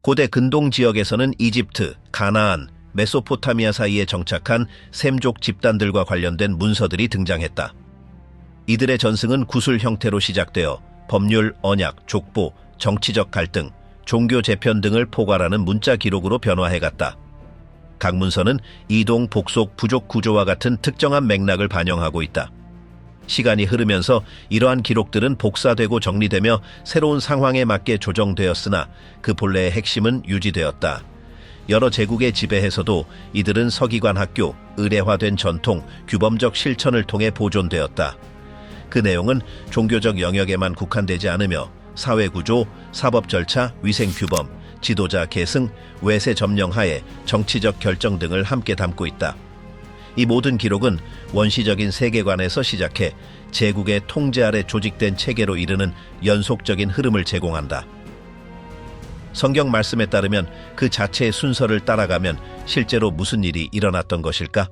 고대 근동 지역에서는 이집트, 가나안, 메소포타미아 사이에 정착한 셈족 집단들과 관련된 문서들이 등장했다. 이들의 전승은 구술 형태로 시작되어 법률, 언약, 족보, 정치적 갈등, 종교 재편 등을 포괄하는 문자 기록으로 변화해갔다. 각 문서는 이동, 복속, 부족 구조와 같은 특정한 맥락을 반영하고 있다. 시간이 흐르면서 이러한 기록들은 복사되고 정리되며 새로운 상황에 맞게 조정되었으나 그 본래의 핵심은 유지되었다. 여러 제국의 지배에서도 이들은 서기관 학교, 의례화된 전통, 규범적 실천을 통해 보존되었다. 그 내용은 종교적 영역에만 국한되지 않으며 사회구조, 사법 절차, 위생 규범, 지도자 계승, 외세 점령 하에 정치적 결정 등을 함께 담고 있다. 이 모든 기록은 원시적인 세계관에서 시작해 제국의 통제 아래 조직된 체계로 이르는 연속적인 흐름을 제공한다. 성경 말씀에 따르면 그 자체의 순서를 따라가면 실제로 무슨 일이 일어났던 것일까?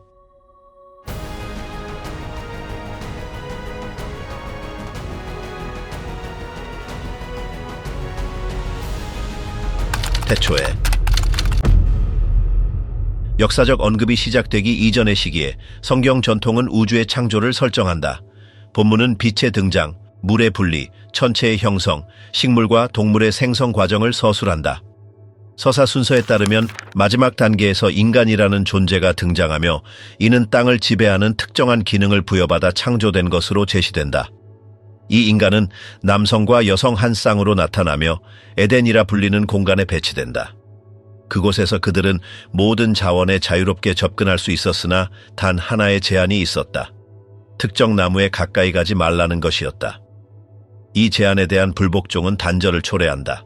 태초에 역사적 언급이 시작되기 이전의 시기에 성경 전통은 우주의 창조를 설정한다. 본문은 빛의 등장, 물의 분리, 천체의 형성, 식물과 동물의 생성 과정을 서술한다. 서사 순서에 따르면 마지막 단계에서 인간이라는 존재가 등장하며 이는 땅을 지배하는 특정한 기능을 부여받아 창조된 것으로 제시된다. 이 인간은 남성과 여성 한 쌍으로 나타나며 에덴이라 불리는 공간에 배치된다. 그곳에서 그들은 모든 자원에 자유롭게 접근할 수 있었으나 단 하나의 제한이 있었다. 특정 나무에 가까이 가지 말라는 것이었다. 이 제한에 대한 불복종은 단절을 초래한다.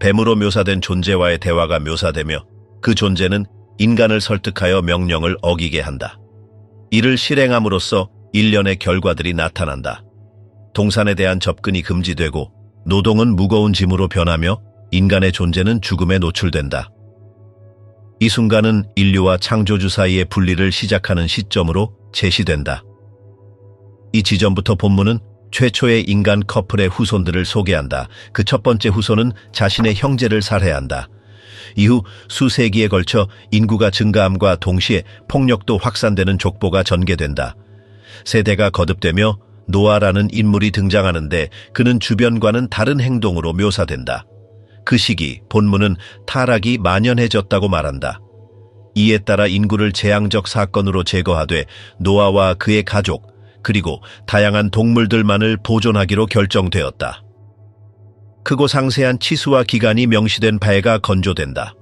뱀으로 묘사된 존재와의 대화가 묘사되며 그 존재는 인간을 설득하여 명령을 어기게 한다. 이를 실행함으로써 일련의 결과들이 나타난다. 동산에 대한 접근이 금지되고 노동은 무거운 짐으로 변하며 인간의 존재는 죽음에 노출된다. 이 순간은 인류와 창조주 사이의 분리를 시작하는 시점으로 제시된다. 이 지점부터 본문은 최초의 인간 커플의 후손들을 소개한다. 그 첫 번째 후손은 자신의 형제를 살해한다. 이후 수세기에 걸쳐 인구가 증가함과 동시에 폭력도 확산되는 족보가 전개된다. 세대가 거듭되며 노아라는 인물이 등장하는데 그는 주변과는 다른 행동으로 묘사된다. 그 시기 본문은 타락이 만연해졌다고 말한다. 이에 따라 인구를 재앙적 사건으로 제거하되 노아와 그의 가족 그리고 다양한 동물들만을 보존하기로 결정되었다. 크고 상세한 치수와 기간이 명시된 바해가 건조된다.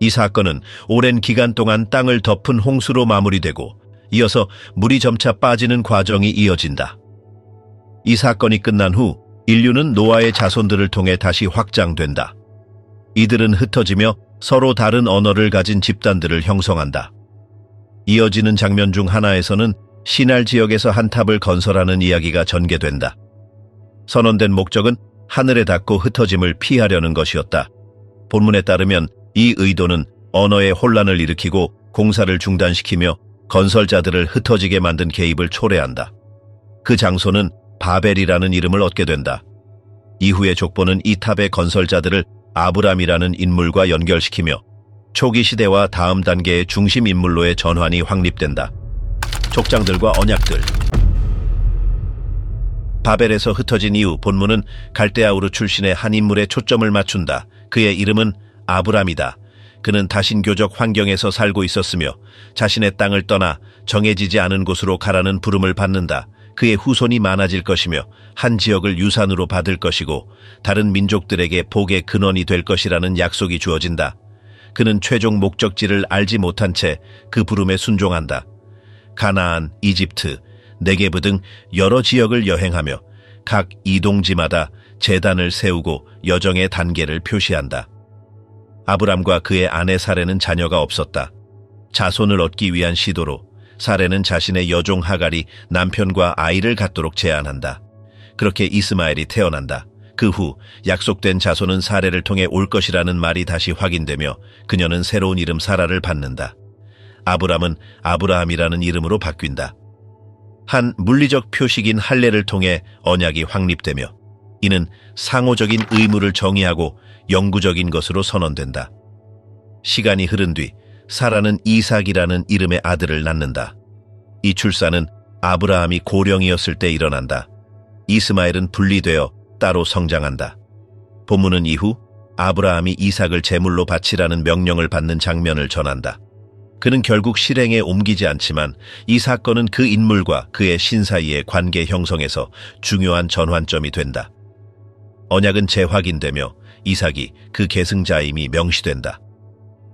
이 사건은 오랜 기간 동안 땅을 덮은 홍수로 마무리되고 이어서 물이 점차 빠지는 과정이 이어진다. 이 사건이 끝난 후 인류는 노아의 자손들을 통해 다시 확장된다. 이들은 흩어지며 서로 다른 언어를 가진 집단들을 형성한다. 이어지는 장면 중 하나에서는 시날 지역에서 한 탑을 건설하는 이야기가 전개된다. 선언된 목적은 하늘에 닿고 흩어짐을 피하려는 것이었다. 본문에 따르면 이 의도는 언어의 혼란을 일으키고 공사를 중단시키며 건설자들을 흩어지게 만든 개입을 초래한다. 그 장소는 바벨이라는 이름을 얻게 된다. 이후의 족보는 이 탑의 건설자들을 아브람이라는 인물과 연결시키며 초기 시대와 다음 단계의 중심 인물로의 전환이 확립된다. 족장들과 언약들. 바벨에서 흩어진 이후 본문은 갈대아우르 출신의 한 인물에 초점을 맞춘다. 그의 이름은 아브람이다. 그는 다신교적 환경에서 살고 있었으며 자신의 땅을 떠나 정해지지 않은 곳으로 가라는 부름을 받는다. 그의 후손이 많아질 것이며 한 지역을 유산으로 받을 것이고 다른 민족들에게 복의 근원이 될 것이라는 약속이 주어진다. 그는 최종 목적지를 알지 못한 채 그 부름에 순종한다. 가나안, 이집트, 네게브 등 여러 지역을 여행하며 각 이동지마다 제단을 세우고 여정의 단계를 표시한다. 아브람과 그의 아내 사레는 자녀가 없었다. 자손을 얻기 위한 시도로 사레는 자신의 여종 하갈이 남편과 아이를 갖도록 제안한다. 그렇게 이스마엘이 태어난다. 그 후 약속된 자손은 사레를 통해 올 것이라는 말이 다시 확인되며 그녀는 새로운 이름 사라를 받는다. 아브람은 아브라함이라는 이름으로 바뀐다. 한 물리적 표식인 할례를 통해 언약이 확립되며 이는 상호적인 의무를 정의하고 영구적인 것으로 선언된다. 시간이 흐른 뒤 사라는 이삭이라는 이름의 아들을 낳는다. 이 출산은 아브라함이 고령이었을 때 일어난다. 이스마엘은 분리되어 따로 성장한다. 본문은 이후 아브라함이 이삭을 제물로 바치라는 명령을 받는 장면을 전한다. 그는 결국 실행에 옮기지 않지만 이 사건은 그 인물과 그의 신 사이의 관계 형성에서 중요한 전환점이 된다. 언약은 재확인되며 이삭이 그 계승자임이 명시된다.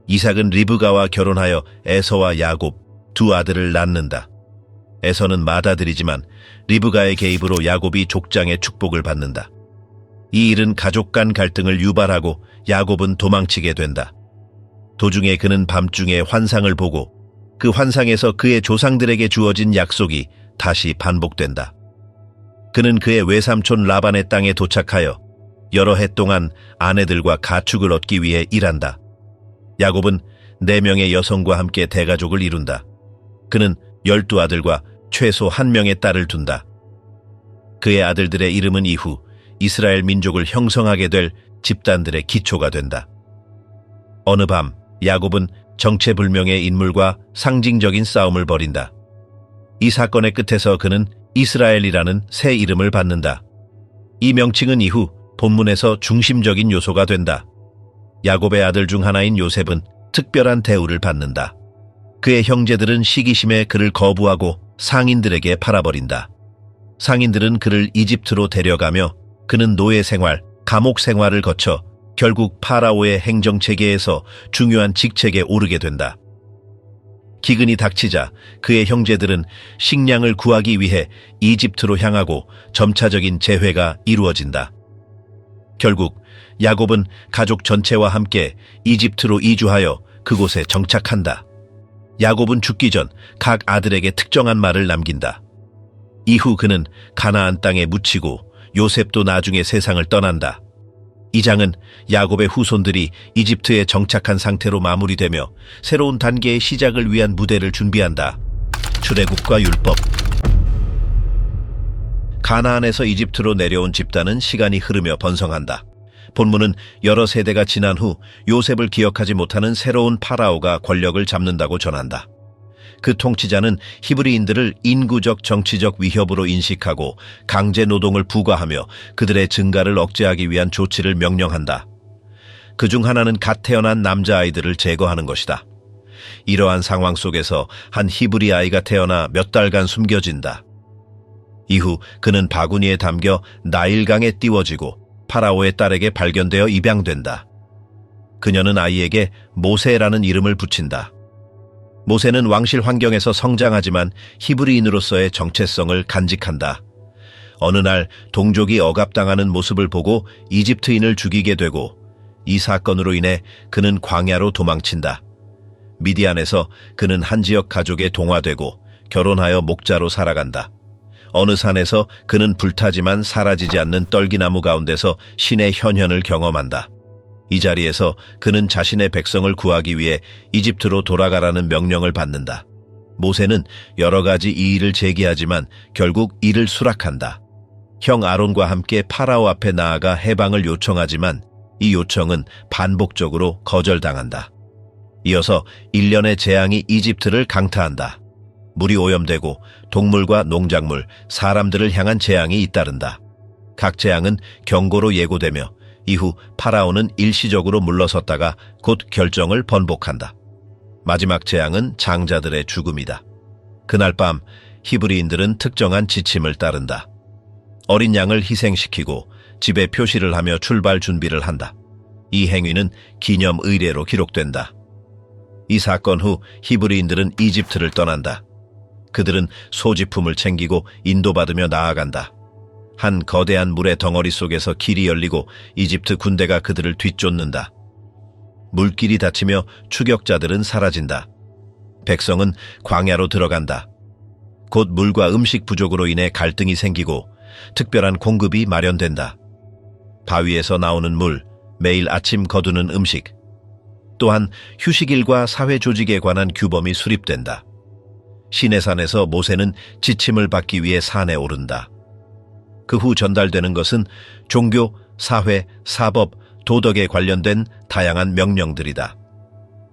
이삭은 리브가와 결혼하여 에서와 야곱 두 아들을 낳는다. 에서는 맏아들이지만 리브가의 개입으로 야곱이 족장의 축복을 받는다. 이 일은 가족 간 갈등을 유발하고 야곱은 도망치게 된다. 도중에 그는 밤중에 환상을 보고 그 환상에서 그의 조상들에게 주어진 약속이 다시 반복된다. 그는 그의 외삼촌 라반의 땅에 도착하여 여러 해 동안 아내들과 가축을 얻기 위해 일한다. 야곱은 4명의 여성과 함께 대가족을 이룬다. 그는 12아들과 최소 1명의 딸을 둔다. 그의 아들들의 이름은 이후 이스라엘 민족을 형성하게 될 집단들의 기초가 된다. 어느 밤 야곱은 정체불명의 인물과 상징적인 싸움을 벌인다. 이 사건의 끝에서 그는 이스라엘이라는 새 이름을 받는다. 이 명칭은 이후 본문에서 중심적인 요소가 된다. 야곱의 아들 중 하나인 요셉은 특별한 대우를 받는다. 그의 형제들은 시기심에 그를 거부하고 상인들에게 팔아버린다. 상인들은 그를 이집트로 데려가며 그는 노예 생활, 감옥 생활을 거쳐 결국 파라오의 행정체계에서 중요한 직책에 오르게 된다. 기근이 닥치자 그의 형제들은 식량을 구하기 위해 이집트로 향하고 점차적인 재회가 이루어진다. 결국 야곱은 가족 전체와 함께 이집트로 이주하여 그곳에 정착한다. 야곱은 죽기 전 각 아들에게 특정한 말을 남긴다. 이후 그는 가나안 땅에 묻히고 요셉도 나중에 세상을 떠난다. 이 장은 야곱의 후손들이 이집트에 정착한 상태로 마무리되며 새로운 단계의 시작을 위한 무대를 준비한다. 출애굽과 율법. 가나안에서 이집트로 내려온 집단은 시간이 흐르며 번성한다. 본문은 여러 세대가 지난 후 요셉을 기억하지 못하는 새로운 파라오가 권력을 잡는다고 전한다. 그 통치자는 히브리인들을 인구적 정치적 위협으로 인식하고 강제 노동을 부과하며 그들의 증가를 억제하기 위한 조치를 명령한다. 그중 하나는 갓 태어난 남자아이들을 제거하는 것이다. 이러한 상황 속에서 한 히브리 아이가 태어나 몇 달간 숨겨진다. 이후 그는 바구니에 담겨 나일강에 띄워지고 파라오의 딸에게 발견되어 입양된다. 그녀는 아이에게 모세라는 이름을 붙인다. 모세는 왕실 환경에서 성장하지만 히브리인으로서의 정체성을 간직한다. 어느 날 동족이 억압당하는 모습을 보고 이집트인을 죽이게 되고 이 사건으로 인해 그는 광야로 도망친다. 미디안에서 그는 한 지역 가족에 동화되고 결혼하여 목자로 살아간다. 어느 산에서 그는 불타지만 사라지지 않는 떨기나무 가운데서 신의 현현을 경험한다. 이 자리에서 그는 자신의 백성을 구하기 위해 이집트로 돌아가라는 명령을 받는다. 모세는 여러 가지 이의를 제기하지만 결국 이를 수락한다. 형 아론과 함께 파라오 앞에 나아가 해방을 요청하지만 이 요청은 반복적으로 거절당한다. 이어서 일련의 재앙이 이집트를 강타한다. 물이 오염되고 동물과 농작물, 사람들을 향한 재앙이 잇따른다. 각 재앙은 경고로 예고되며 이후 파라오는 일시적으로 물러섰다가 곧 결정을 번복한다. 마지막 재앙은 장자들의 죽음이다. 그날 밤 히브리인들은 특정한 지침을 따른다. 어린 양을 희생시키고 집에 표시를 하며 출발 준비를 한다. 이 행위는 기념 의례로 기록된다. 이 사건 후 히브리인들은 이집트를 떠난다. 그들은 소지품을 챙기고 인도받으며 나아간다. 한 거대한 물의 덩어리 속에서 길이 열리고 이집트 군대가 그들을 뒤쫓는다. 물길이 닫히며 추격자들은 사라진다. 백성은 광야로 들어간다. 곧 물과 음식 부족으로 인해 갈등이 생기고 특별한 공급이 마련된다. 바위에서 나오는 물, 매일 아침 거두는 음식, 또한 휴식일과 사회 조직에 관한 규범이 수립된다. 시내산에서 모세는 지침을 받기 위해 산에 오른다. 그 후 전달되는 것은 종교, 사회, 사법, 도덕에 관련된 다양한 명령들이다.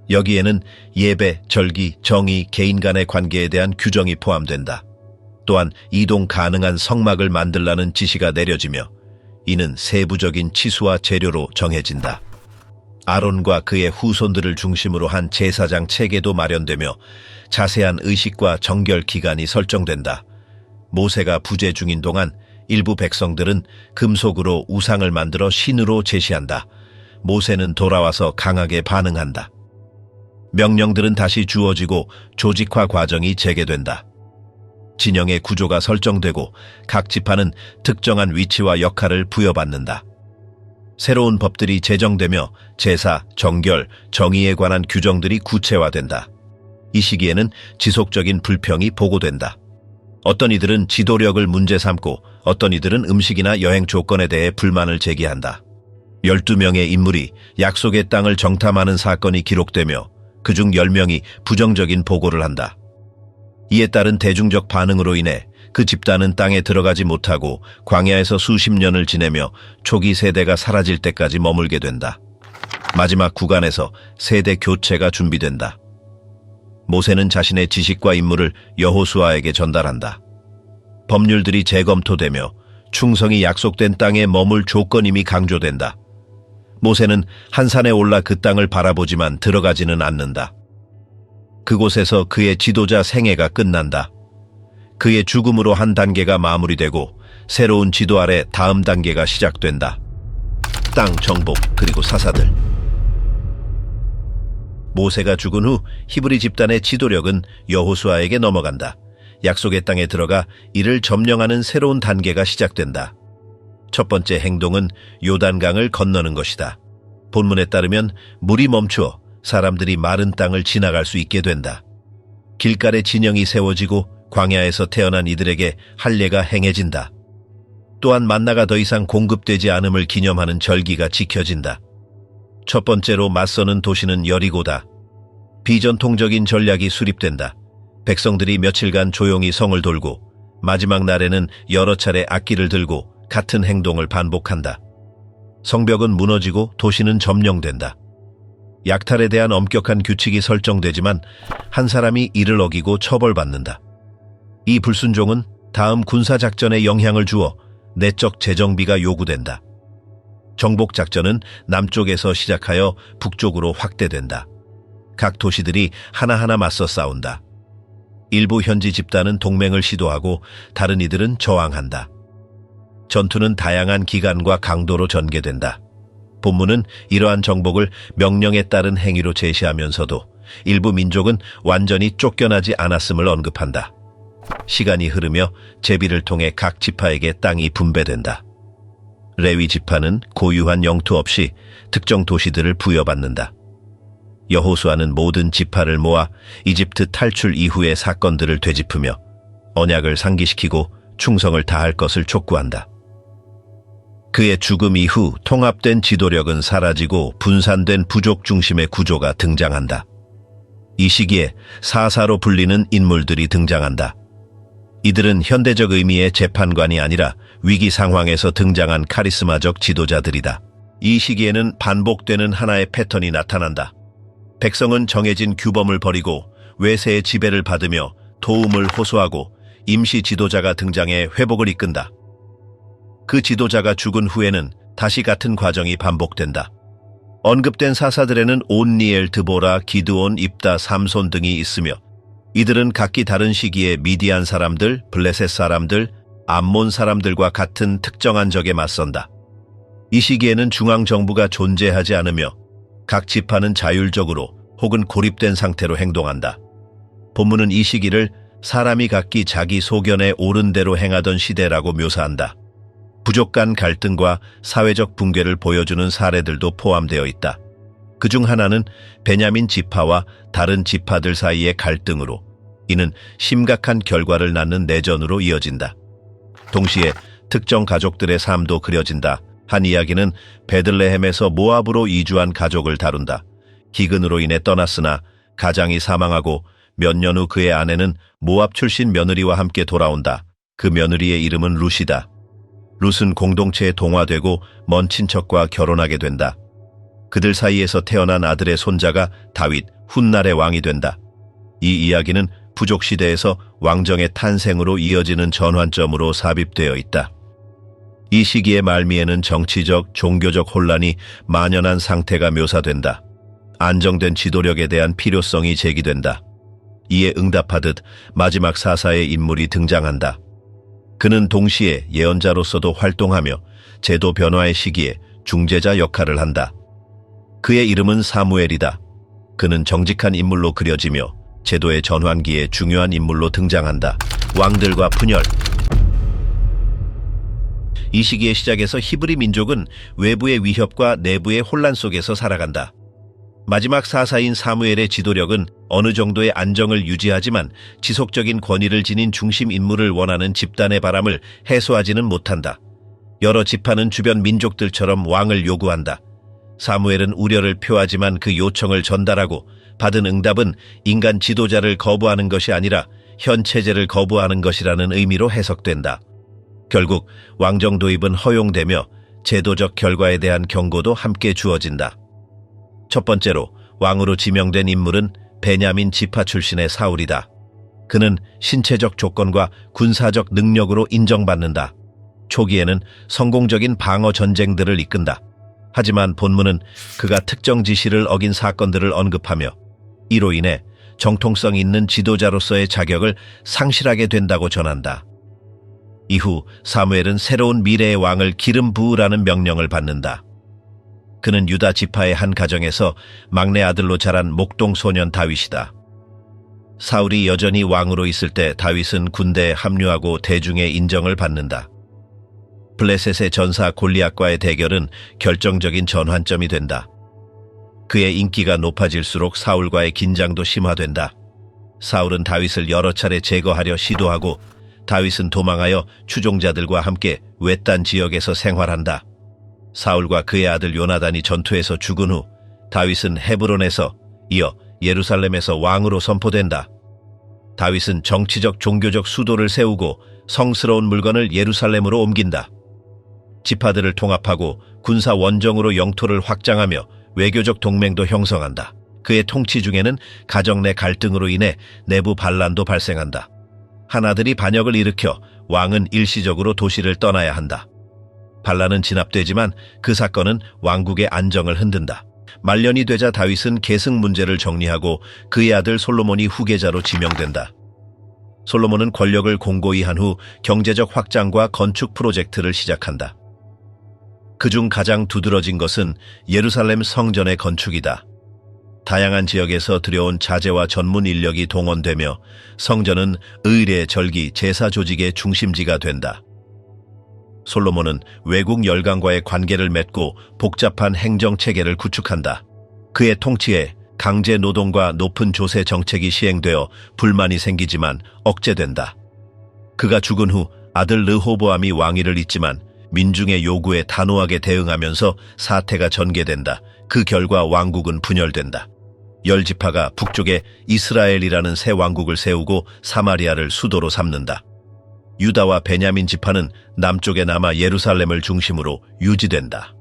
여기에는 예배, 절기, 정의, 개인 간의 관계에 대한 규정이 포함된다. 또한 이동 가능한 성막을 만들라는 지시가 내려지며 이는 세부적인 치수와 재료로 정해진다. 아론과 그의 후손들을 중심으로 한 제사장 체계도 마련되며 자세한 의식과 정결 기간이 설정된다. 모세가 부재 중인 동안 일부 백성들은 금속으로 우상을 만들어 신으로 제시한다. 모세는 돌아와서 강하게 반응한다. 명령들은 다시 주어지고 조직화 과정이 재개된다. 진영의 구조가 설정되고 각 지파는 특정한 위치와 역할을 부여받는다. 새로운 법들이 제정되며 제사, 정결, 정의에 관한 규정들이 구체화된다. 이 시기에는 지속적인 불평이 보고된다. 어떤 이들은 지도력을 문제 삼고 어떤 이들은 음식이나 여행 조건에 대해 불만을 제기한다. 12명의 인물이 약속의 땅을 정탐하는 사건이 기록되며 그중 10명이 부정적인 보고를 한다. 이에 따른 대중적 반응으로 인해 그 집단은 땅에 들어가지 못하고 광야에서 수십 년을 지내며 초기 세대가 사라질 때까지 머물게 된다. 마지막 구간에서 세대 교체가 준비된다. 모세는 자신의 지식과 임무를 여호수아에게 전달한다. 법률들이 재검토되며 충성이 약속된 땅에 머물 조건임이 강조된다. 모세는 한 산에 올라 그 땅을 바라보지만 들어가지는 않는다. 그곳에서 그의 지도자 생애가 끝난다. 그의 죽음으로 한 단계가 마무리되고 새로운 지도 아래 다음 단계가 시작된다. 땅 정복 그리고 사사들. 모세가 죽은 후 히브리 집단의 지도력은 여호수아에게 넘어간다. 약속의 땅에 들어가 이를 점령하는 새로운 단계가 시작된다. 첫 번째 행동은 요단강을 건너는 것이다. 본문에 따르면 물이 멈추어 사람들이 마른 땅을 지나갈 수 있게 된다. 길가에 진영이 세워지고 광야에서 태어난 이들에게 할례가 행해진다. 또한 만나가 더 이상 공급되지 않음을 기념하는 절기가 지켜진다. 첫 번째로 맞서는 도시는 여리고다. 비전통적인 전략이 수립된다. 백성들이 며칠간 조용히 성을 돌고 마지막 날에는 여러 차례 악기를 들고 같은 행동을 반복한다. 성벽은 무너지고 도시는 점령된다. 약탈에 대한 엄격한 규칙이 설정되지만 한 사람이 이를 어기고 처벌받는다. 이 불순종은 다음 군사작전에 영향을 주어 내적 재정비가 요구된다. 정복작전은 남쪽에서 시작하여 북쪽으로 확대된다. 각 도시들이 하나하나 맞서 싸운다. 일부 현지 집단은 동맹을 시도하고 다른 이들은 저항한다. 전투는 다양한 기간과 강도로 전개된다. 본문은 이러한 정복을 명령에 따른 행위로 제시하면서도 일부 민족은 완전히 쫓겨나지 않았음을 언급한다. 시간이 흐르며 제비를 통해 각 지파에게 땅이 분배된다. 레위 지파는 고유한 영토 없이 특정 도시들을 부여받는다. 여호수아는 모든 지파를 모아 이집트 탈출 이후의 사건들을 되짚으며 언약을 상기시키고 충성을 다할 것을 촉구한다. 그의 죽음 이후 통합된 지도력은 사라지고 분산된 부족 중심의 구조가 등장한다. 이 시기에 사사로 불리는 인물들이 등장한다. 이들은 현대적 의미의 재판관이 아니라 위기 상황에서 등장한 카리스마적 지도자들이다. 이 시기에는 반복되는 하나의 패턴이 나타난다. 백성은 정해진 규범을 버리고 외세의 지배를 받으며 도움을 호소하고 임시 지도자가 등장해 회복을 이끈다. 그 지도자가 죽은 후에는 다시 같은 과정이 반복된다. 언급된 사사들에는 온니엘, 드보라, 기드온, 입다, 삼손 등이 있으며 이들은 각기 다른 시기에 미디안 사람들, 블레셋 사람들, 암몬 사람들과 같은 특정한 적에 맞선다. 이 시기에는 중앙정부가 존재하지 않으며 각 지파는 자율적으로 혹은 고립된 상태로 행동한다. 본문은 이 시기를 사람이 각기 자기 소견에 옳은 대로 행하던 시대라고 묘사한다. 부족 간 갈등과 사회적 붕괴를 보여주는 사례들도 포함되어 있다. 그중 하나는 베냐민 지파와 다른 지파들 사이의 갈등으로 이는 심각한 결과를 낳는 내전으로 이어진다. 동시에 특정 가족들의 삶도 그려진다. 한 이야기는 베들레헴에서 모압으로 이주한 가족을 다룬다. 기근으로 인해 떠났으나 가장이 사망하고 몇 년 후 그의 아내는 모압 출신 며느리와 함께 돌아온다. 그 며느리의 이름은 룻이다. 룻은 공동체에 동화되고 먼 친척과 결혼하게 된다. 그들 사이에서 태어난 아들의 손자가 다윗, 훗날의 왕이 된다. 이 이야기는 부족 시대에서 왕정의 탄생으로 이어지는 전환점으로 삽입되어 있다. 이 시기의 말미에는 정치적, 종교적 혼란이 만연한 상태가 묘사된다. 안정된 지도력에 대한 필요성이 제기된다. 이에 응답하듯 마지막 사사의 인물이 등장한다. 그는 동시에 예언자로서도 활동하며 제도 변화의 시기에 중재자 역할을 한다. 그의 이름은 사무엘이다. 그는 정직한 인물로 그려지며 제도의 전환기에 중요한 인물로 등장한다. 왕들과 분열. 이 시기의 시작에서 히브리 민족은 외부의 위협과 내부의 혼란 속에서 살아간다. 마지막 사사인 사무엘의 지도력은 어느 정도의 안정을 유지하지만 지속적인 권위를 지닌 중심 인물을 원하는 집단의 바람을 해소하지는 못한다. 여러 지파는 주변 민족들처럼 왕을 요구한다. 사무엘은 우려를 표하지만 그 요청을 전달하고 받은 응답은 인간 지도자를 거부하는 것이 아니라 현 체제를 거부하는 것이라는 의미로 해석된다. 결국 왕정 도입은 허용되며 제도적 결과에 대한 경고도 함께 주어진다. 첫 번째로 왕으로 지명된 인물은 베냐민 지파 출신의 사울이다. 그는 신체적 조건과 군사적 능력으로 인정받는다. 초기에는 성공적인 방어 전쟁들을 이끈다. 하지만 본문은 그가 특정 지시를 어긴 사건들을 언급하며 이로 인해 정통성 있는 지도자로서의 자격을 상실하게 된다고 전한다. 이후 사무엘은 새로운 미래의 왕을 기름 부으라는 명령을 받는다. 그는 유다 지파의 한 가정에서 막내 아들로 자란 목동 소년 다윗이다. 사울이 여전히 왕으로 있을 때 다윗은 군대에 합류하고 대중의 인정을 받는다. 블레셋의 전사 골리앗과의 대결은 결정적인 전환점이 된다. 그의 인기가 높아질수록 사울과의 긴장도 심화된다. 사울은 다윗을 여러 차례 제거하려 시도하고 다윗은 도망하여 추종자들과 함께 외딴 지역에서 생활한다. 사울과 그의 아들 요나단이 전투에서 죽은 후 다윗은 헤브론에서 이어 예루살렘에서 왕으로 선포된다. 다윗은 정치적 종교적 수도를 세우고 성스러운 물건을 예루살렘으로 옮긴다. 지파들을 통합하고 군사 원정으로 영토를 확장하며 외교적 동맹도 형성한다. 그의 통치 중에는 가정 내 갈등으로 인해 내부 반란도 발생한다. 한 아들이 반역을 일으켜 왕은 일시적으로 도시를 떠나야 한다. 반란은 진압되지만 그 사건은 왕국의 안정을 흔든다. 말년이 되자 다윗은 계승 문제를 정리하고 그의 아들 솔로몬이 후계자로 지명된다. 솔로몬은 권력을 공고히 한 후 경제적 확장과 건축 프로젝트를 시작한다. 그중 가장 두드러진 것은 예루살렘 성전의 건축이다. 다양한 지역에서 들여온 자재와 전문 인력이 동원되며 성전은 의례, 절기, 제사 조직의 중심지가 된다. 솔로몬은 외국 열강과의 관계를 맺고 복잡한 행정체계를 구축한다. 그의 통치에 강제 노동과 높은 조세 정책이 시행되어 불만이 생기지만 억제된다. 그가 죽은 후 아들 르호보암이 왕위를 잇지만 민중의 요구에 단호하게 대응하면서 사태가 전개된다. 그 결과 왕국은 분열된다. 열 지파가 북쪽에 이스라엘이라는 새 왕국을 세우고 사마리아를 수도로 삼는다. 유다와 베냐민 지파는 남쪽에 남아 예루살렘을 중심으로 유지된다.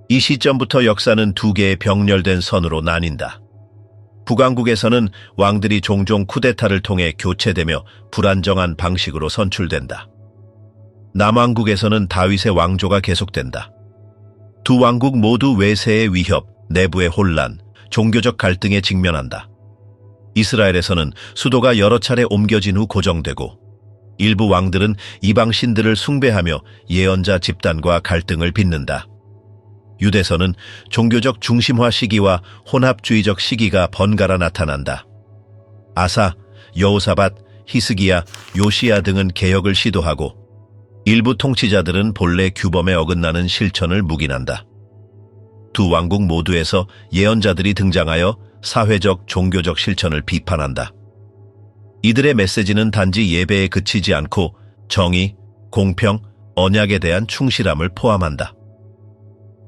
이 시점부터 역사는 두 개의 병렬된 선으로 나뉜다. 북왕국에서는 왕들이 종종 쿠데타를 통해 교체되며 불안정한 방식으로 선출된다. 남왕국에서는 다윗의 왕조가 계속된다. 두 왕국 모두 외세의 위협, 내부의 혼란, 종교적 갈등에 직면한다. 이스라엘에서는 수도가 여러 차례 옮겨진 후 고정되고 일부 왕들은 이방 신들을 숭배하며 예언자 집단과 갈등을 빚는다. 유대에서는 종교적 중심화 시기와 혼합주의적 시기가 번갈아 나타난다. 아사, 여호사밧, 히스기야, 요시야 등은 개혁을 시도하고 일부 통치자들은 본래 규범에 어긋나는 실천을 묵인한다. 두 왕국 모두에서 예언자들이 등장하여 사회적, 종교적 실천을 비판한다. 이들의 메시지는 단지 예배에 그치지 않고 정의, 공평, 언약에 대한 충실함을 포함한다.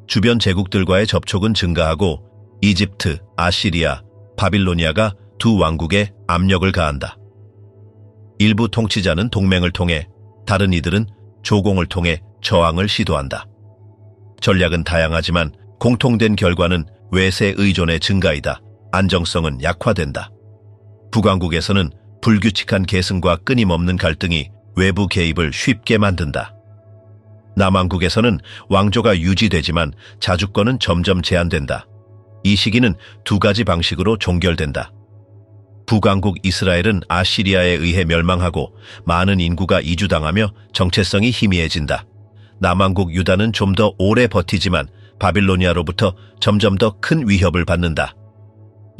주변 제국들과의 접촉은 증가하고 이집트, 아시리아, 바빌로니아가 두 왕국에 압력을 가한다. 일부 통치자는 동맹을 통해, 다른 이들은 조공을 통해 저항을 시도한다. 전략은 다양하지만 공통된 결과는 외세 의존의 증가이다. 안정성은 약화된다. 북왕국에서는 불규칙한 계승과 끊임없는 갈등이 외부 개입을 쉽게 만든다. 남왕국에서는 왕조가 유지되지만 자주권은 점점 제한된다. 이 시기는 두 가지 방식으로 종결된다. 북왕국 이스라엘은 아시리아에 의해 멸망하고 많은 인구가 이주당하며 정체성이 희미해진다. 남왕국 유다는 좀 더 오래 버티지만 바빌로니아로부터 점점 더 큰 위협을 받는다.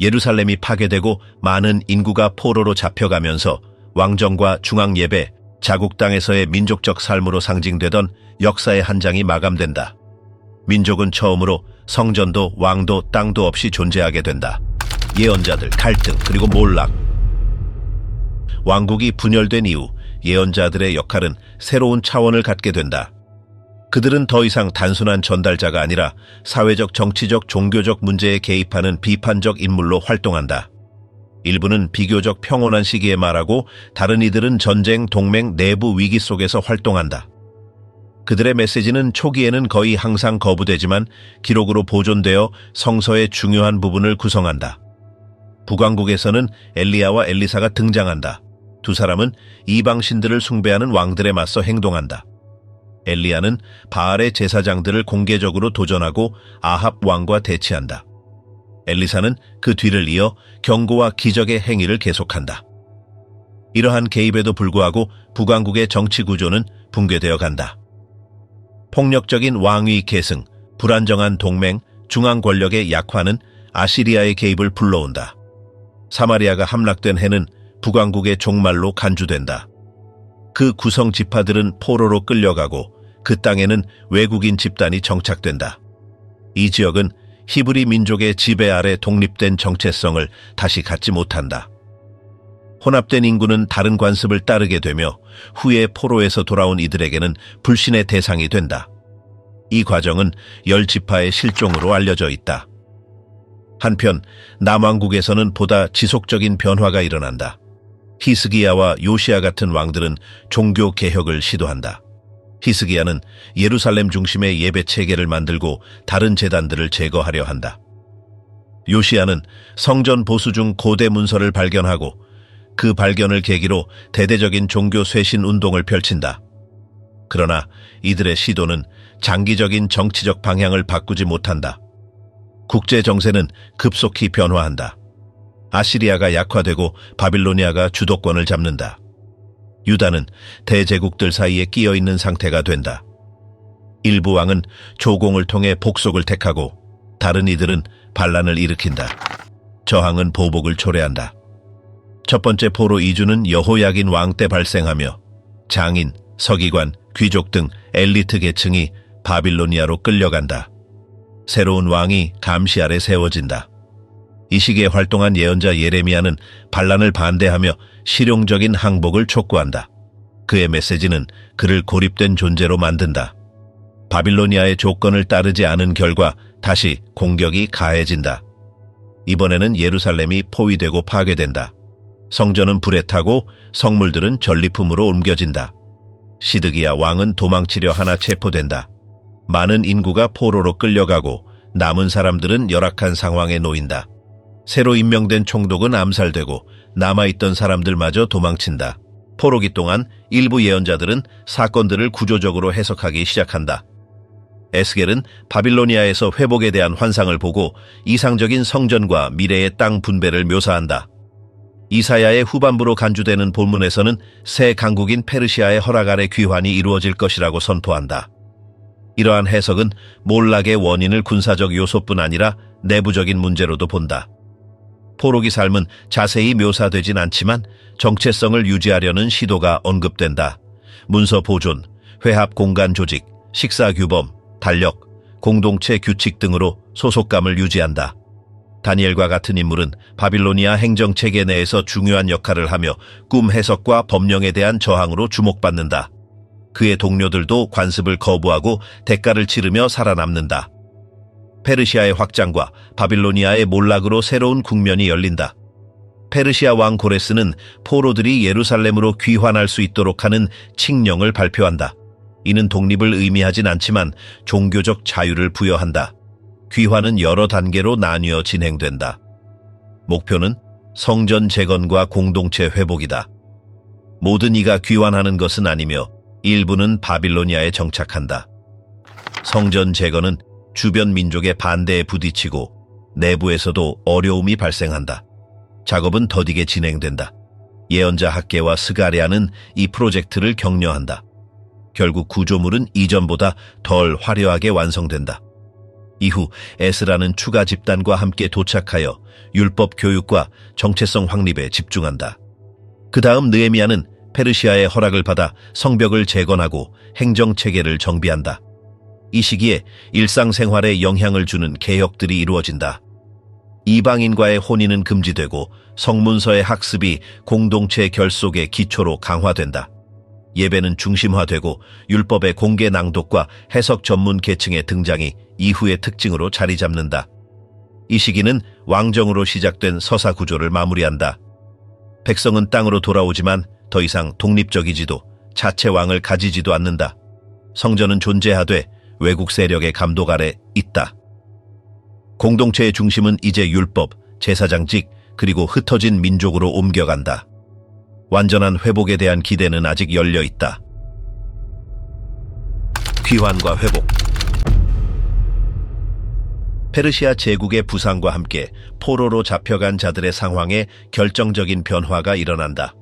예루살렘이 파괴되고 많은 인구가 포로로 잡혀가면서 왕정과 중앙예배, 자국 땅에서의 민족적 삶으로 상징되던 역사의 한 장이 마감된다. 민족은 처음으로 성전도 왕도 땅도 없이 존재하게 된다. 예언자들, 갈등, 그리고 몰락. 왕국이 분열된 이후 예언자들의 역할은 새로운 차원을 갖게 된다. 그들은 더 이상 단순한 전달자가 아니라 사회적, 정치적, 종교적 문제에 개입하는 비판적 인물로 활동한다. 일부는 비교적 평온한 시기에 말하고 다른 이들은 전쟁, 동맹, 내부 위기 속에서 활동한다. 그들의 메시지는 초기에는 거의 항상 거부되지만 기록으로 보존되어 성서의 중요한 부분을 구성한다. 북왕국에서는 엘리야와 엘리사가 등장한다. 두 사람은 이방 신들을 숭배하는 왕들에 맞서 행동한다. 엘리야는 바알의 제사장들을 공개적으로 도전하고 아합 왕과 대치한다. 엘리사는 그 뒤를 이어 경고와 기적의 행위를 계속한다. 이러한 개입에도 불구하고 북왕국의 정치 구조는 붕괴되어 간다. 폭력적인 왕위 계승, 불안정한 동맹, 중앙 권력의 약화는 아시리아의 개입을 불러온다. 사마리아가 함락된 해는 북왕국의 종말로 간주된다. 그 구성 지파들은 포로로 끌려가고 그 땅에는 외국인 집단이 정착된다. 이 지역은 히브리 민족의 지배 아래 독립된 정체성을 다시 갖지 못한다. 혼합된 인구는 다른 관습을 따르게 되며 후에 포로에서 돌아온 이들에게는 불신의 대상이 된다. 이 과정은 10지파의 실종으로 알려져 있다. 한편 남왕국에서는 보다 지속적인 변화가 일어난다. 히스기야와 요시야 같은 왕들은 종교 개혁을 시도한다. 히스기야는 예루살렘 중심의 예배 체계를 만들고 다른 제단들을 제거하려 한다. 요시야는 성전 보수 중 고대 문서를 발견하고 그 발견을 계기로 대대적인 종교 쇄신 운동을 펼친다. 그러나 이들의 시도는 장기적인 정치적 방향을 바꾸지 못한다. 국제 정세는 급속히 변화한다. 아시리아가 약화되고 바빌로니아가 주도권을 잡는다. 유다는 대제국들 사이에 끼어 있는 상태가 된다. 일부 왕은 조공을 통해 복속을 택하고 다른 이들은 반란을 일으킨다. 저항은 보복을 초래한다. 첫 번째 포로 이주는 여호야긴 왕 때 발생하며 장인, 서기관, 귀족 등 엘리트 계층이 바빌로니아로 끌려간다. 새로운 왕이 감시 아래 세워진다. 이 시기에 활동한 예언자 예레미야는 반란을 반대하며 실용적인 항복을 촉구한다. 그의 메시지는 그를 고립된 존재로 만든다. 바빌로니아의 조건을 따르지 않은 결과 다시 공격이 가해진다. 이번에는 예루살렘이 포위되고 파괴된다. 성전은 불에 타고 성물들은 전리품으로 옮겨진다. 시드기야 왕은 도망치려 하나 체포된다. 많은 인구가 포로로 끌려가고 남은 사람들은 열악한 상황에 놓인다. 새로 임명된 총독은 암살되고 남아있던 사람들마저 도망친다. 포로기 동안 일부 예언자들은 사건들을 구조적으로 해석하기 시작한다. 에스겔은 바빌로니아에서 회복에 대한 환상을 보고 이상적인 성전과 미래의 땅 분배를 묘사한다. 이사야의 후반부로 간주되는 본문에서는 새 강국인 페르시아의 허락 아래 귀환이 이루어질 것이라고 선포한다. 이러한 해석은 몰락의 원인을 군사적 요소뿐 아니라 내부적인 문제로도 본다. 포로기 삶은 자세히 묘사되진 않지만 정체성을 유지하려는 시도가 언급된다. 문서 보존, 회합 공간 조직, 식사 규범, 달력, 공동체 규칙 등으로 소속감을 유지한다. 다니엘과 같은 인물은 바빌로니아 행정체계 내에서 중요한 역할을 하며 꿈 해석과 법령에 대한 저항으로 주목받는다. 그의 동료들도 관습을 거부하고 대가를 치르며 살아남는다. 페르시아의 확장과 바빌로니아의 몰락으로 새로운 국면이 열린다. 페르시아 왕 고레스는 포로들이 예루살렘으로 귀환할 수 있도록 하는 칙령을 발표한다. 이는 독립을 의미하진 않지만 종교적 자유를 부여한다. 귀환은 여러 단계로 나뉘어 진행된다. 목표는 성전 재건과 공동체 회복이다. 모든 이가 귀환하는 것은 아니며 일부는 바빌로니아에 정착한다. 성전 재건은 주변 민족의 반대에 부딪히고 내부에서도 어려움이 발생한다. 작업은 더디게 진행된다. 예언자 학계와 스가랴는 이 프로젝트를 격려한다. 결국 구조물은 이전보다 덜 화려하게 완성된다. 이후 에스라는 추가 집단과 함께 도착하여 율법 교육과 정체성 확립에 집중한다. 그 다음 느헤미야는 페르시아의 허락을 받아 성벽을 재건하고 행정체계를 정비한다. 이 시기에 일상생활에 영향을 주는 개혁들이 이루어진다. 이방인과의 혼인은 금지되고 성문서의 학습이 공동체 결속의 기초로 강화된다. 예배는 중심화되고 율법의 공개 낭독과 해석 전문 계층의 등장이 이후의 특징으로 자리 잡는다. 이 시기는 왕정으로 시작된 서사 구조를 마무리한다. 백성은 땅으로 돌아오지만 더 이상 독립적이지도 자체 왕을 가지지도 않는다. 성전은 존재하되 외국 세력의 감독 아래 있다. 공동체의 중심은 이제 율법, 제사장직, 그리고 흩어진 민족으로 옮겨간다. 완전한 회복에 대한 기대는 아직 열려 있다. 귀환과 회복. 페르시아 제국의 부상과 함께 포로로 잡혀간 자들의 상황에 결정적인 변화가 일어난다.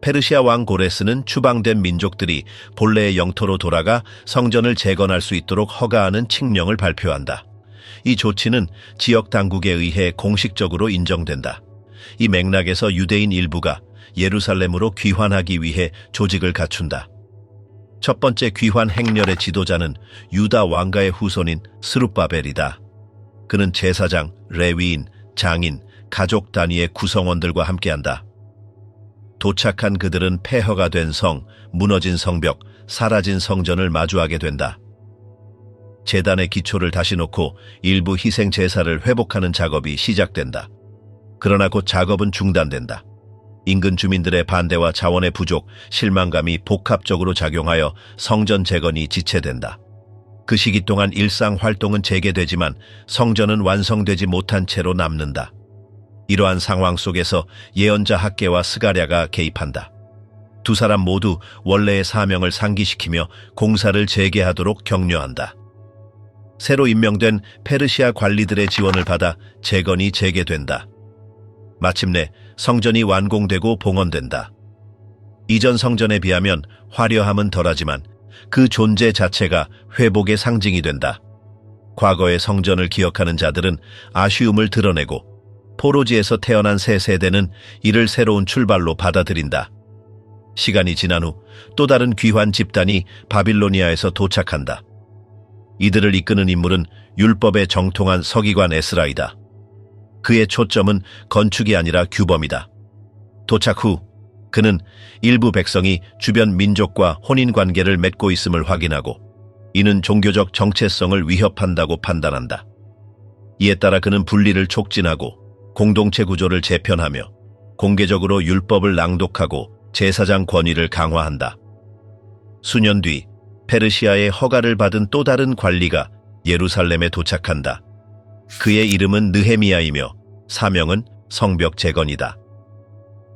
페르시아 왕 고레스는 추방된 민족들이 본래의 영토로 돌아가 성전을 재건할 수 있도록 허가하는 칙령을 발표한다. 이 조치는 지역 당국에 의해 공식적으로 인정된다. 이 맥락에서 유대인 일부가 예루살렘으로 귀환하기 위해 조직을 갖춘다. 첫 번째 귀환 행렬의 지도자는 유다 왕가의 후손인 스룹바벨이다. 그는 제사장, 레위인, 장인, 가족 단위의 구성원들과 함께한다. 도착한 그들은 폐허가 된 성, 무너진 성벽, 사라진 성전을 마주하게 된다. 제단의 기초를 다시 놓고 일부 희생 제사를 회복하는 작업이 시작된다. 그러나 곧 작업은 중단된다. 인근 주민들의 반대와 자원의 부족, 실망감이 복합적으로 작용하여 성전 재건이 지체된다. 그 시기 동안 일상 활동은 재개되지만 성전은 완성되지 못한 채로 남는다. 이러한 상황 속에서 예언자 학계와 스가랴가 개입한다. 두 사람 모두 원래의 사명을 상기시키며 공사를 재개하도록 격려한다. 새로 임명된 페르시아 관리들의 지원을 받아 재건이 재개된다. 마침내 성전이 완공되고 봉헌된다. 이전 성전에 비하면 화려함은 덜하지만 그 존재 자체가 회복의 상징이 된다. 과거의 성전을 기억하는 자들은 아쉬움을 드러내고 포로지에서 태어난 새 세대는 이를 새로운 출발로 받아들인다. 시간이 지난 후 또 다른 귀환 집단이 바빌로니아에서 도착한다. 이들을 이끄는 인물은 율법에 정통한 서기관 에스라이다. 그의 초점은 건축이 아니라 규범이다. 도착 후 그는 일부 백성이 주변 민족과 혼인관계를 맺고 있음을 확인하고 이는 종교적 정체성을 위협한다고 판단한다. 이에 따라 그는 분리를 촉진하고 공동체 구조를 재편하며 공개적으로 율법을 낭독하고 제사장 권위를 강화한다. 수년 뒤 페르시아의 허가를 받은 또 다른 관리가 예루살렘에 도착한다. 그의 이름은 느헤미야이며 사명은 성벽 재건이다.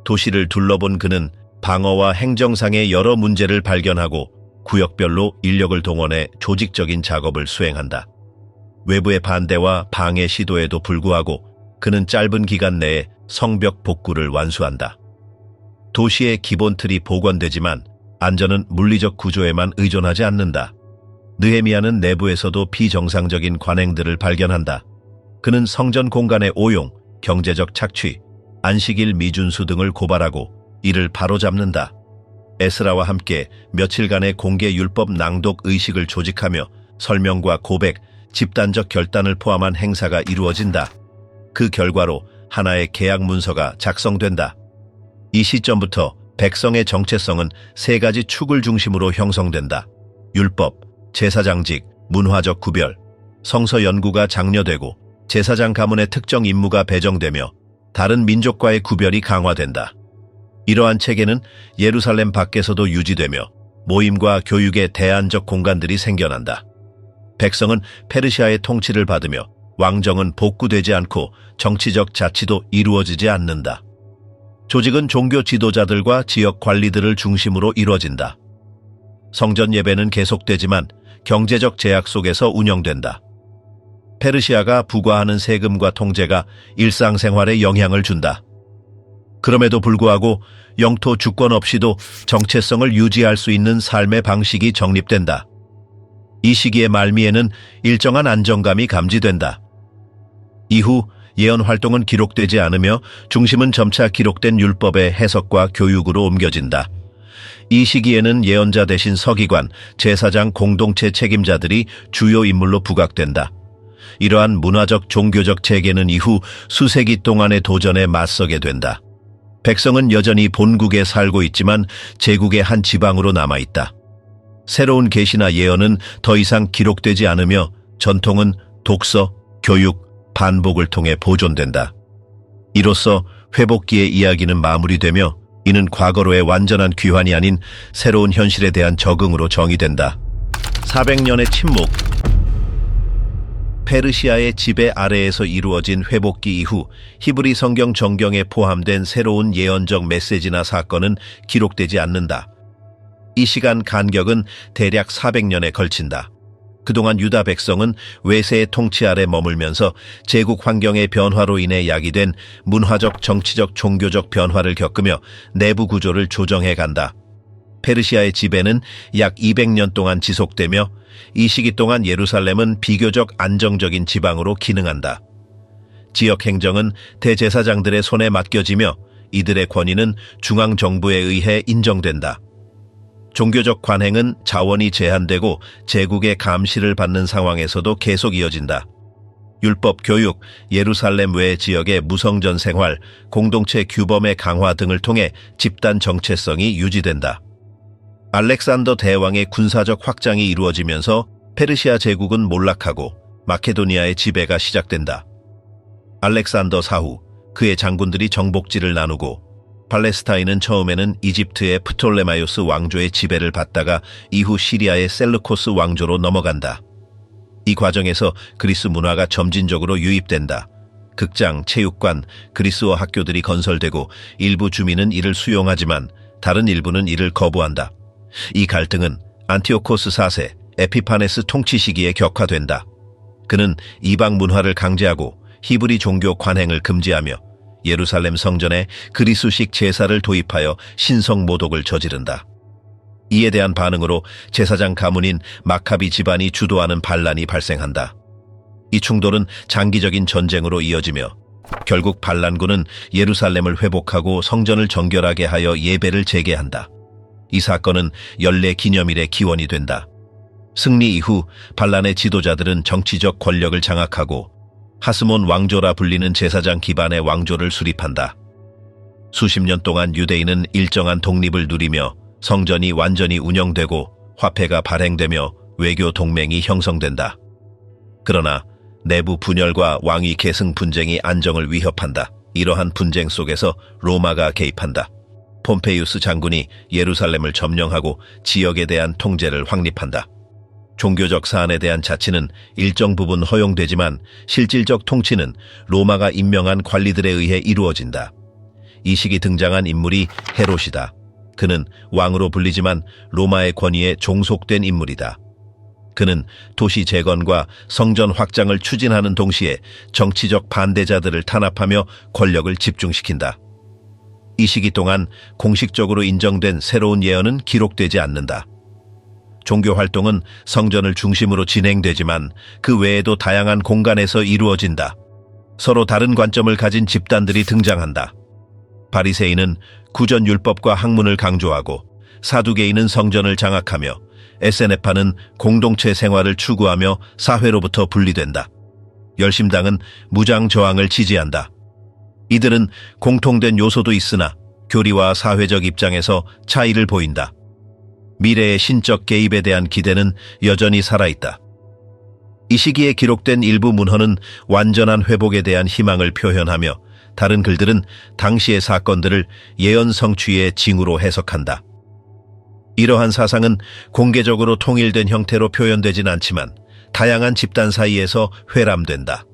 도시를 둘러본 그는 방어와 행정상의 여러 문제를 발견하고 구역별로 인력을 동원해 조직적인 작업을 수행한다. 외부의 반대와 방해 시도에도 불구하고 그는 짧은 기간 내에 성벽 복구를 완수한다. 도시의 기본 틀이 복원되지만 안전은 물리적 구조에만 의존하지 않는다. 느헤미야는 내부에서도 비정상적인 관행들을 발견한다. 그는 성전 공간의 오용, 경제적 착취, 안식일 미준수 등을 고발하고 이를 바로잡는다. 에스라와 함께 며칠간의 공개 율법 낭독 의식을 조직하며 설명과 고백, 집단적 결단을 포함한 행사가 이루어진다. 그 결과로 하나의 계약 문서가 작성된다. 이 시점부터 백성의 정체성은 세 가지 축을 중심으로 형성된다. 율법, 제사장직, 문화적 구별, 성서 연구가 장려되고 제사장 가문의 특정 임무가 배정되며 다른 민족과의 구별이 강화된다. 이러한 체계는 예루살렘 밖에서도 유지되며 모임과 교육의 대안적 공간들이 생겨난다. 백성은 페르시아의 통치를 받으며 왕정은 복구되지 않고 정치적 자치도 이루어지지 않는다. 조직은 종교 지도자들과 지역 관리들을 중심으로 이루어진다. 성전 예배는 계속되지만 경제적 제약 속에서 운영된다. 페르시아가 부과하는 세금과 통제가 일상생활에 영향을 준다. 그럼에도 불구하고 영토 주권 없이도 정체성을 유지할 수 있는 삶의 방식이 정립된다. 이 시기의 말미에는 일정한 안정감이 감지된다. 이후 예언 활동은 기록되지 않으며 중심은 점차 기록된 율법의 해석과 교육으로 옮겨진다. 이 시기에는 예언자 대신 서기관, 제사장 공동체 책임자들이 주요 인물로 부각된다. 이러한 문화적 종교적 체계는 이후 수세기 동안의 도전에 맞서게 된다. 백성은 여전히 본국에 살고 있지만 제국의 한 지방으로 남아있다. 새로운 계시나 예언은 더 이상 기록되지 않으며 전통은 독서, 교육, 반복을 통해 보존된다. 이로써 회복기의 이야기는 마무리되며 이는 과거로의 완전한 귀환이 아닌 새로운 현실에 대한 적응으로 정의된다. 400년의 침묵. 페르시아의 지배 아래에서 이루어진 회복기 이후 히브리 성경 정경에 포함된 새로운 예언적 메시지나 사건은 기록되지 않는다. 이 시간 간격은 대략 400년에 걸친다. 그동안 유다 백성은 외세의 통치 아래 머물면서 제국 환경의 변화로 인해 야기된 문화적, 정치적, 종교적 변화를 겪으며 내부 구조를 조정해 간다. 페르시아의 지배는 약 200년 동안 지속되며 이 시기 동안 예루살렘은 비교적 안정적인 지방으로 기능한다. 지역 행정은 대제사장들의 손에 맡겨지며 이들의 권위는 중앙정부에 의해 인정된다. 종교적 관행은 자원이 제한되고 제국의 감시를 받는 상황에서도 계속 이어진다. 율법 교육, 예루살렘 외 지역의 무성전 생활, 공동체 규범의 강화 등을 통해 집단 정체성이 유지된다. 알렉산더 대왕의 군사적 확장이 이루어지면서 페르시아 제국은 몰락하고 마케도니아의 지배가 시작된다. 알렉산더 사후, 그의 장군들이 정복지를 나누고 팔레스타인은 처음에는 이집트의 프톨레마이오스 왕조의 지배를 받다가 이후 시리아의 셀루코스 왕조로 넘어간다. 이 과정에서 그리스 문화가 점진적으로 유입된다. 극장, 체육관, 그리스어 학교들이 건설되고 일부 주민은 이를 수용하지만 다른 일부는 이를 거부한다. 이 갈등은 안티오코스 4세 에피파네스 통치 시기에 격화된다. 그는 이방 문화를 강제하고 히브리 종교 관행을 금지하며 예루살렘 성전에 그리스식 제사를 도입하여 신성 모독을 저지른다. 이에 대한 반응으로 제사장 가문인 마카비 집안이 주도하는 반란이 발생한다. 이 충돌은 장기적인 전쟁으로 이어지며 결국 반란군은 예루살렘을 회복하고 성전을 정결하게 하여 예배를 재개한다. 이 사건은 연례 기념일의 기원이 된다. 승리 이후 반란의 지도자들은 정치적 권력을 장악하고 하스몬 왕조라 불리는 제사장 기반의 왕조를 수립한다. 수십 년 동안 유대인은 일정한 독립을 누리며 성전이 완전히 운영되고 화폐가 발행되며 외교 동맹이 형성된다. 그러나 내부 분열과 왕위 계승 분쟁이 안정을 위협한다. 이러한 분쟁 속에서 로마가 개입한다. 폼페이우스 장군이 예루살렘을 점령하고 지역에 대한 통제를 확립한다. 종교적 사안에 대한 자치는 일정 부분 허용되지만 실질적 통치는 로마가 임명한 관리들에 의해 이루어진다. 이 시기 등장한 인물이 헤롯이다. 그는 왕으로 불리지만 로마의 권위에 종속된 인물이다. 그는 도시 재건과 성전 확장을 추진하는 동시에 정치적 반대자들을 탄압하며 권력을 집중시킨다. 이 시기 동안 공식적으로 인정된 새로운 예언은 기록되지 않는다. 종교 활동은 성전을 중심으로 진행되지만 그 외에도 다양한 공간에서 이루어진다. 서로 다른 관점을 가진 집단들이 등장한다. 바리새인은 구전 율법과 학문을 강조하고 사두개인은 성전을 장악하며 에세네파는 공동체 생활을 추구하며 사회로부터 분리된다. 열심당은 무장 저항을 지지한다. 이들은 공통된 요소도 있으나 교리와 사회적 입장에서 차이를 보인다. 미래의 신적 개입에 대한 기대는 여전히 살아있다. 이 시기에 기록된 일부 문헌은 완전한 회복에 대한 희망을 표현하며 다른 글들은 당시의 사건들을 예언 성취의 징후로 해석한다. 이러한 사상은 공개적으로 통일된 형태로 표현되진 않지만 다양한 집단 사이에서 회람된다.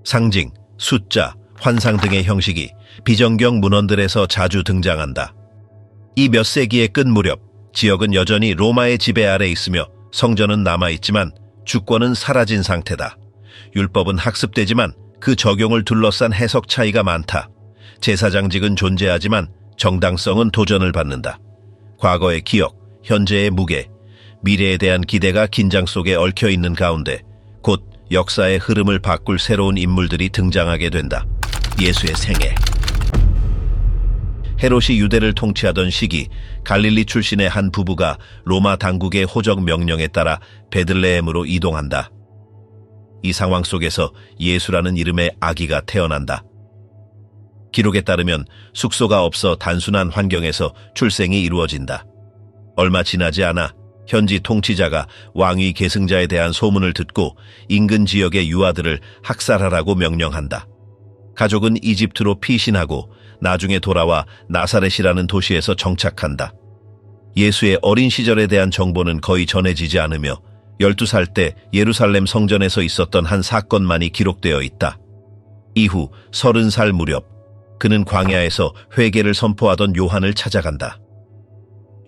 상징, 숫자, 환상 등의 형식이 비정경 문헌들에서 자주 등장한다. 이 몇 세기의 끝 무렵 지역은 여전히 로마의 지배 아래 있으며 성전은 남아있지만 주권은 사라진 상태다. 율법은 학습되지만 그 적용을 둘러싼 해석 차이가 많다. 제사장직은 존재하지만 정당성은 도전을 받는다. 과거의 기억, 현재의 무게, 미래에 대한 기대가 긴장 속에 얽혀있는 가운데 곧 역사의 흐름을 바꿀 새로운 인물들이 등장하게 된다. 예수의 생애. 헤롯이 유대를 통치하던 시기 갈릴리 출신의 한 부부가 로마 당국의 호적 명령에 따라 베들레헴으로 이동한다. 이 상황 속에서 예수라는 이름의 아기가 태어난다. 기록에 따르면 숙소가 없어 단순한 환경에서 출생이 이루어진다. 얼마 지나지 않아 현지 통치자가 왕위 계승자에 대한 소문을 듣고 인근 지역의 유아들을 학살하라고 명령한다. 가족은 이집트로 피신하고 나중에 돌아와 나사렛이라는 도시에서 정착한다. 예수의 어린 시절에 대한 정보는 거의 전해지지 않으며 12살 때 예루살렘 성전에서 있었던 한 사건만이 기록되어 있다. 이후 30살 무렵 그는 광야에서 회개를 선포하던 요한을 찾아간다.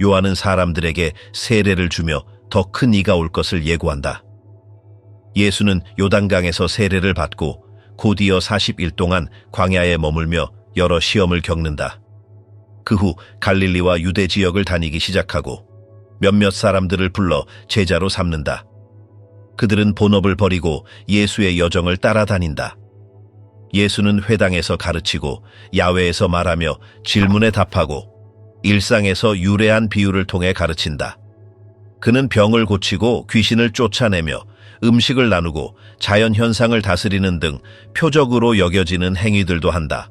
요한은 사람들에게 세례를 주며 더 큰 이가 올 것을 예고한다. 예수는 요단강에서 세례를 받고 곧이어 40일 동안 광야에 머물며 여러 시험을 겪는다. 그 후 갈릴리와 유대 지역을 다니기 시작하고 몇몇 사람들을 불러 제자로 삼는다. 그들은 본업을 버리고 예수의 여정을 따라다닌다. 예수는 회당에서 가르치고 야외에서 말하며 질문에 답하고 일상에서 유래한 비유를 통해 가르친다. 그는 병을 고치고 귀신을 쫓아내며 음식을 나누고 자연현상을 다스리는 등 표적으로 여겨지는 행위들도 한다.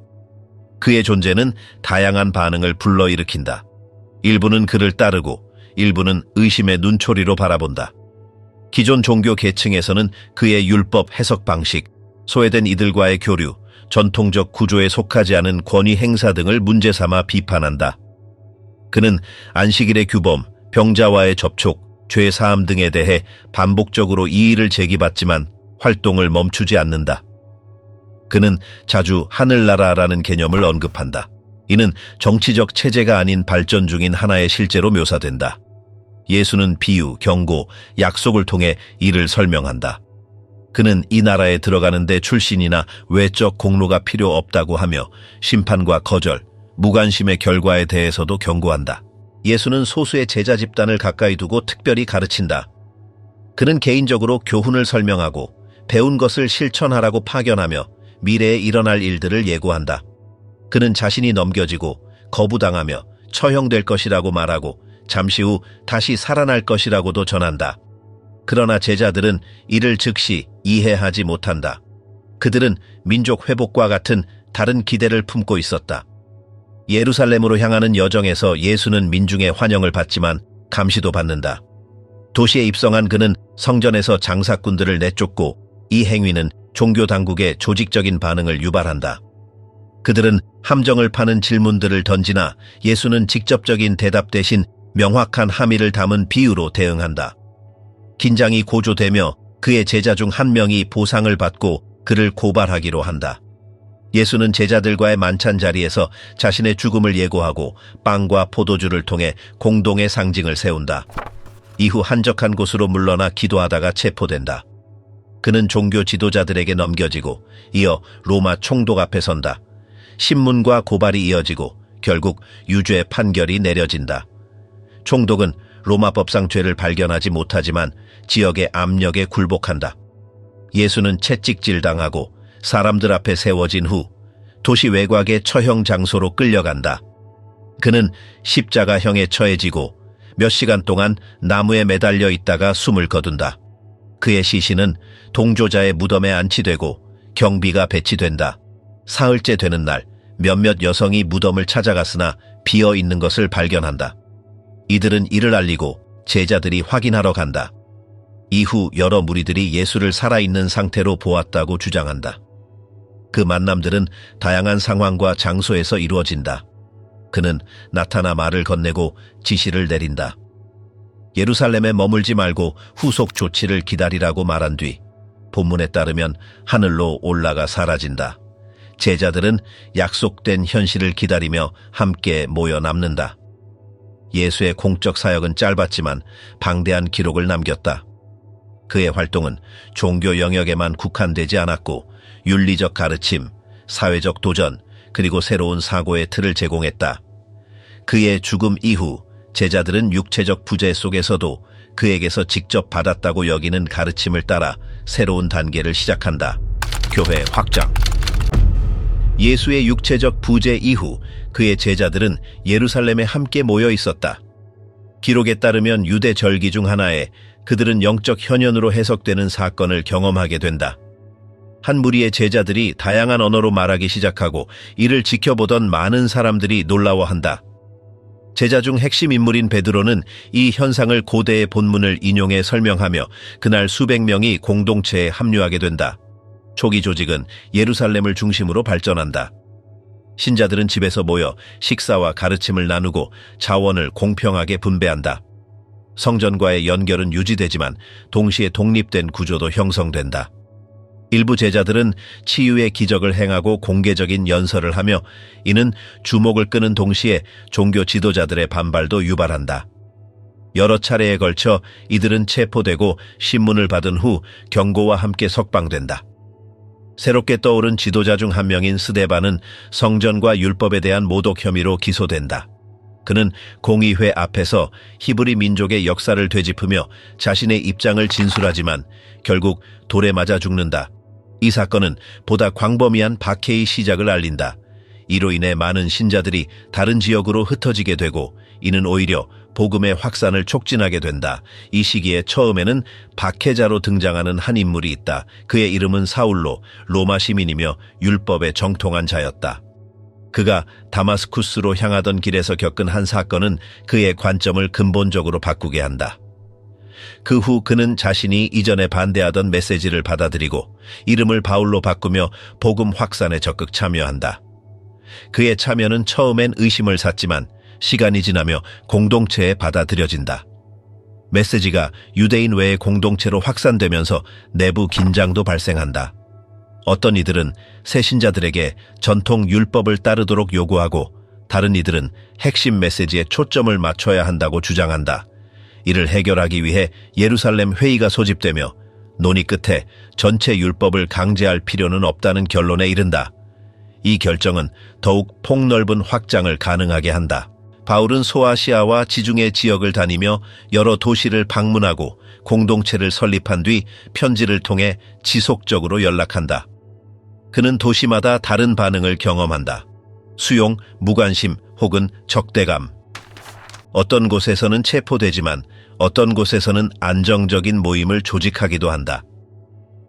그의 존재는 다양한 반응을 불러일으킨다. 일부는 그를 따르고 일부는 의심의 눈초리로 바라본다. 기존 종교 계층에서는 그의 율법 해석 방식, 소외된 이들과의 교류, 전통적 구조에 속하지 않은 권위 행사 등을 문제 삼아 비판한다. 그는 안식일의 규범, 병자와의 접촉, 죄 사함 등에 대해 반복적으로 이의를 제기받지만 활동을 멈추지 않는다. 그는 자주 하늘나라라는 개념을 언급한다. 이는 정치적 체제가 아닌 발전 중인 하나의 실제로 묘사된다. 예수는 비유, 경고, 약속을 통해 이를 설명한다. 그는 이 나라에 들어가는 데 출신이나 외적 공로가 필요 없다고 하며 심판과 거절, 무관심의 결과에 대해서도 경고한다. 예수는 소수의 제자 집단을 가까이 두고 특별히 가르친다. 그는 개인적으로 교훈을 설명하고 배운 것을 실천하라고 파견하며 미래에 일어날 일들을 예고한다. 그는 자신이 넘겨지고 거부당하며 처형될 것이라고 말하고 잠시 후 다시 살아날 것이라고도 전한다. 그러나 제자들은 이를 즉시 이해하지 못한다. 그들은 민족 회복과 같은 다른 기대를 품고 있었다. 예루살렘으로 향하는 여정에서 예수는 민중의 환영을 받지만 감시도 받는다. 도시에 입성한 그는 성전에서 장사꾼들을 내쫓고 이 행위는 종교 당국의 조직적인 반응을 유발한다. 그들은 함정을 파는 질문들을 던지나 예수는 직접적인 대답 대신 명확한 함의를 담은 비유로 대응한다. 긴장이 고조되며 그의 제자 중 한 명이 보상을 받고 그를 고발하기로 한다. 예수는 제자들과의 만찬 자리에서 자신의 죽음을 예고하고 빵과 포도주를 통해 공동의 상징을 세운다. 이후 한적한 곳으로 물러나 기도하다가 체포된다. 그는 종교 지도자들에게 넘겨지고 이어 로마 총독 앞에 선다. 신문과 고발이 이어지고 결국 유죄 판결이 내려진다. 총독은 로마법상 죄를 발견하지 못하지만 지역의 압력에 굴복한다. 예수는 채찍질당하고 사람들 앞에 세워진 후 도시 외곽의 처형 장소로 끌려간다. 그는 십자가형에 처해지고 몇 시간 동안 나무에 매달려 있다가 숨을 거둔다. 그의 시신은 동조자의 무덤에 안치되고 경비가 배치된다. 사흘째 되는 날 몇몇 여성이 무덤을 찾아갔으나 비어 있는 것을 발견한다. 이들은 이를 알리고 제자들이 확인하러 간다. 이후 여러 무리들이 예수를 살아있는 상태로 보았다고 주장한다. 그 만남들은 다양한 상황과 장소에서 이루어진다. 그는 나타나 말을 건네고 지시를 내린다. 예루살렘에 머물지 말고 후속 조치를 기다리라고 말한 뒤 본문에 따르면 하늘로 올라가 사라진다. 제자들은 약속된 현실을 기다리며 함께 모여 남는다. 예수의 공적 사역은 짧았지만 방대한 기록을 남겼다. 그의 활동은 종교 영역에만 국한되지 않았고 윤리적 가르침, 사회적 도전, 그리고 새로운 사고의 틀을 제공했다. 그의 죽음 이후 제자들은 육체적 부재 속에서도 그에게서 직접 받았다고 여기는 가르침을 따라 새로운 단계를 시작한다. 교회 확장. 예수의 육체적 부재 이후 그의 제자들은 예루살렘에 함께 모여 있었다. 기록에 따르면 유대 절기 중 하나에 그들은 영적 현현으로 해석되는 사건을 경험하게 된다. 한 무리의 제자들이 다양한 언어로 말하기 시작하고 이를 지켜보던 많은 사람들이 놀라워한다. 제자 중 핵심 인물인 베드로는 이 현상을 고대의 본문을 인용해 설명하며 그날 수백 명이 공동체에 합류하게 된다. 초기 조직은 예루살렘을 중심으로 발전한다. 신자들은 집에서 모여 식사와 가르침을 나누고 자원을 공평하게 분배한다. 성전과의 연결은 유지되지만 동시에 독립된 구조도 형성된다. 일부 제자들은 치유의 기적을 행하고 공개적인 연설을 하며 이는 주목을 끄는 동시에 종교 지도자들의 반발도 유발한다. 여러 차례에 걸쳐 이들은 체포되고 신문을 받은 후 경고와 함께 석방된다. 새롭게 떠오른 지도자 중 한 명인 스데반은 성전과 율법에 대한 모독 혐의로 기소된다. 그는 공의회 앞에서 히브리 민족의 역사를 되짚으며 자신의 입장을 진술하지만 결국 돌에 맞아 죽는다. 이 사건은 보다 광범위한 박해의 시작을 알린다. 이로 인해 많은 신자들이 다른 지역으로 흩어지게 되고 이는 오히려 복음의 확산을 촉진하게 된다. 이 시기에 처음에는 박해자로 등장하는 한 인물이 있다. 그의 이름은 사울로 로마 시민이며 율법에 정통한 자였다. 그가 다마스쿠스로 향하던 길에서 겪은 한 사건은 그의 관점을 근본적으로 바꾸게 한다. 그 후 그는 자신이 이전에 반대하던 메시지를 받아들이고 이름을 바울로 바꾸며 복음 확산에 적극 참여한다. 그의 참여는 처음엔 의심을 샀지만 시간이 지나며 공동체에 받아들여진다. 메시지가 유대인 외의 공동체로 확산되면서 내부 긴장도 발생한다. 어떤 이들은 새 신자들에게 전통 율법을 따르도록 요구하고 다른 이들은 핵심 메시지에 초점을 맞춰야 한다고 주장한다. 이를 해결하기 위해 예루살렘 회의가 소집되며 논의 끝에 전체 율법을 강제할 필요는 없다는 결론에 이른다. 이 결정은 더욱 폭넓은 확장을 가능하게 한다. 바울은 소아시아와 지중해 지역을 다니며 여러 도시를 방문하고 공동체를 설립한 뒤 편지를 통해 지속적으로 연락한다. 그는 도시마다 다른 반응을 경험한다. 수용, 무관심 혹은 적대감. 어떤 곳에서는 체포되지만 어떤 곳에서는 안정적인 모임을 조직하기도 한다.